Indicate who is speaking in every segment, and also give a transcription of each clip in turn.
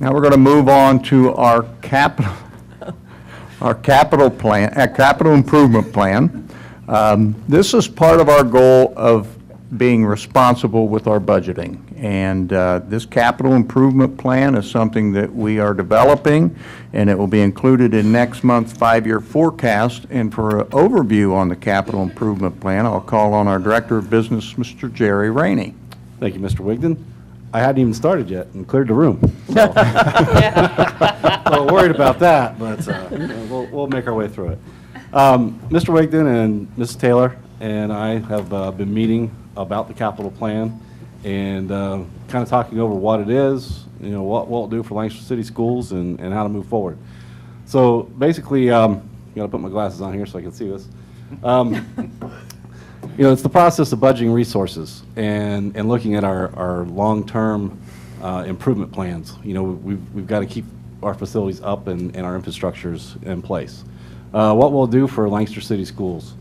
Speaker 1: Now we're going to move on to our capital plan, capital improvement plan. This is part of our goal of being responsible with our budgeting. And this capital improvement plan is something that we are developing, and it will be included in next month's 5-year forecast. And for an overview on the capital improvement plan, I'll call on our Director of Business, Mr. Jerry Rainey.
Speaker 2: Thank you, Mr. Wigdon. I hadn't even started yet and cleared the room. So. A little worried about that, but we'll make our way through it. Mr. Wigdon and Mrs. Taylor and I have been meeting about the capital plan and kind of talking over what it is, what we'll do for Lancaster City Schools and how to move forward. So basically, got to put my glasses on here so I can see this. It's the process of budgeting resources and looking at our long-term improvement plans. We've got to keep our facilities up and our infrastructures in place. What we'll do for Lancaster City Schools.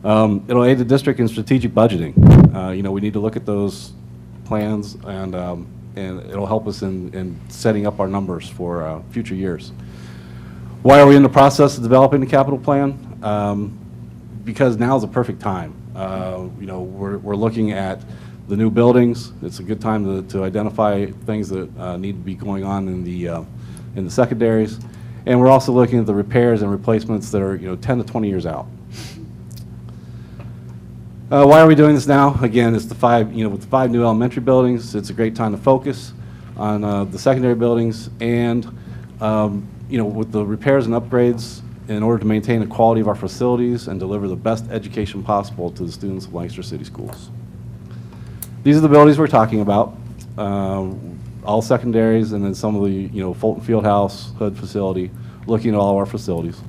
Speaker 2: It'll aid the district in strategic budgeting. We need to look at those plans and it'll help us in setting up our numbers for future years. Why are we in the process of developing the capital plan? Because now is the perfect time. We're looking at the new buildings. It's a good time to identify things that need to be going on in the secondaries, and we're also looking at the repairs and replacements that are 10 to 20 years out. Why are we doing this now? Again, it's with the 5 new elementary buildings. It's a great time to focus on the secondary buildings, and with the repairs and upgrades in order to maintain the quality of our facilities and deliver the best education possible to the students of Lancaster City Schools. These are the buildings we're talking about, all secondaries, and then some of the, Fulton Fieldhouse, Hood facility, looking at all of our facilities.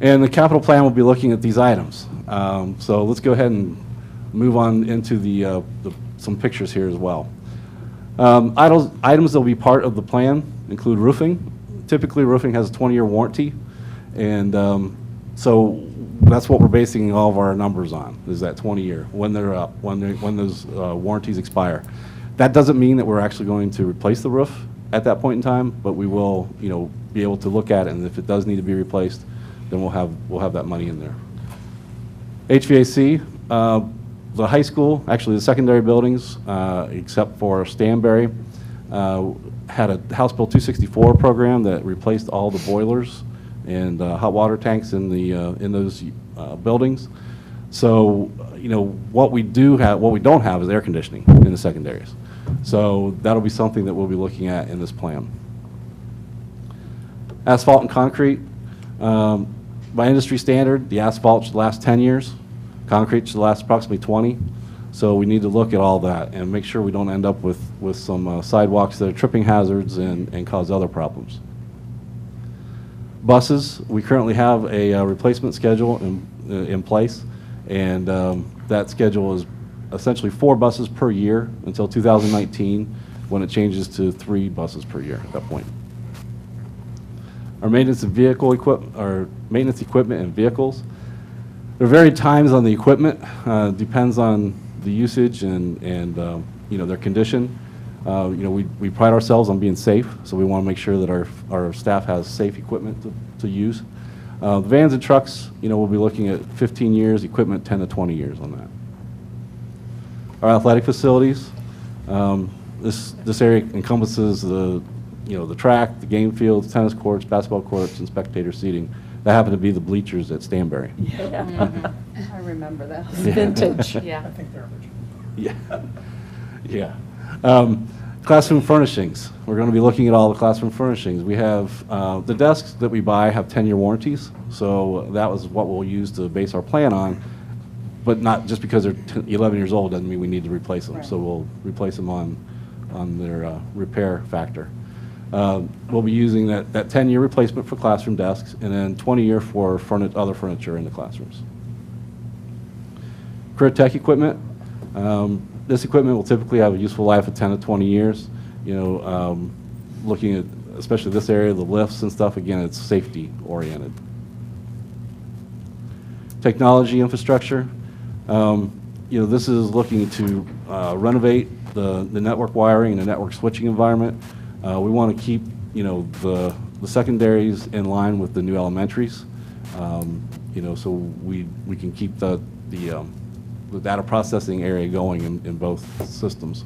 Speaker 2: And the capital plan will be looking at these items. So let's go ahead and move on into some pictures here as well. Items that will be part of the plan include roofing. Typically, roofing has a 20-year warranty, and so that's what we're basing all of our numbers on, is that 20-year, when they're up, when those warranties expire. That doesn't mean that we're actually going to replace the roof at that point in time, but we will, be able to look at it, and if it does need to be replaced, then we'll have that money in there. HVAC, the high school, actually the secondary buildings, except for Stanberry, had a House Bill 264 program that replaced all the boilers and hot water tanks in those buildings. So what we don't have is air conditioning in the secondaries. So that'll be something that we'll be looking at in this plan. Asphalt and concrete. By industry standard, the asphalt should last 10 years. Concrete should last approximately 20. So we need to look at all that and make sure we don't end up with some sidewalks that are tripping hazards and cause other problems. Buses, we currently have a replacement schedule in place, and that schedule is essentially 4 buses per year until 2019, when it changes to 3 buses per year at that point. Our maintenance of maintenance equipment and vehicles. There are varied times on the equipment. Depends on the usage and their condition. We pride ourselves on being safe, so we want to make sure that our staff has safe equipment to use. The vans and trucks, we'll be looking at 15 years, equipment 10 to 20 years on that. Our athletic facilities, this area encompasses the track, the game fields, tennis courts, basketball courts, and spectator seating. That happened to be the bleachers at Stanberry.
Speaker 3: Yeah. I remember that.
Speaker 2: Yeah.
Speaker 3: Vintage.
Speaker 4: Yeah.
Speaker 3: I think they're original.
Speaker 2: Yeah. Yeah. Classroom furnishings. We're going to be looking at all the classroom furnishings. We have the desks that we buy have 10-year warranties, so that was what we'll use to base our plan on, but not just because they're 11 years old doesn't mean we need to replace them. Right. So we'll replace them on their repair factor. We'll be using that 10-year replacement for classroom desks, and then 20-year for other furniture in the classrooms. Career tech equipment. This equipment will typically have a useful life of 10 to 20 years. Looking at especially this area, the lifts and stuff, again, it's safety oriented. Technology infrastructure. This is looking to renovate the network wiring and the network switching environment. We want to keep, the secondaries in line with the new elementaries, so we can keep the data processing area going in both systems.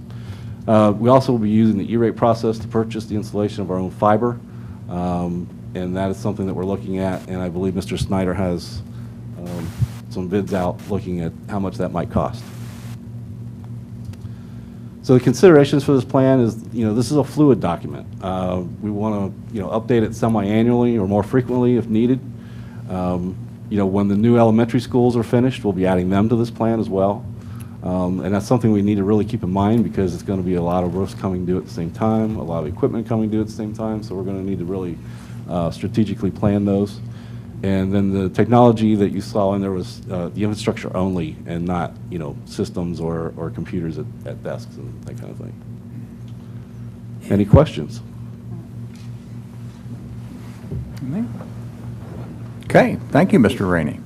Speaker 2: We also will be using the E-rate process to purchase the installation of our own fiber, and that is something that we're looking at, and I believe Mr. Snyder has some bids out looking at how much that might cost. So the considerations for this plan is, this is a fluid document. We want to, update it semi-annually or more frequently if needed. When the new elementary schools are finished, we'll be adding them to this plan as well. And that's something we need to really keep in mind because it's going to be a lot of roofs coming due at the same time, a lot of equipment coming due at the same time, so we're going to need to really strategically plan those. And then the technology that you saw in there was the infrastructure only and not, systems or computers at desks and that kind of thing. Any questions?
Speaker 1: Okay, thank you, Mr. Rainey.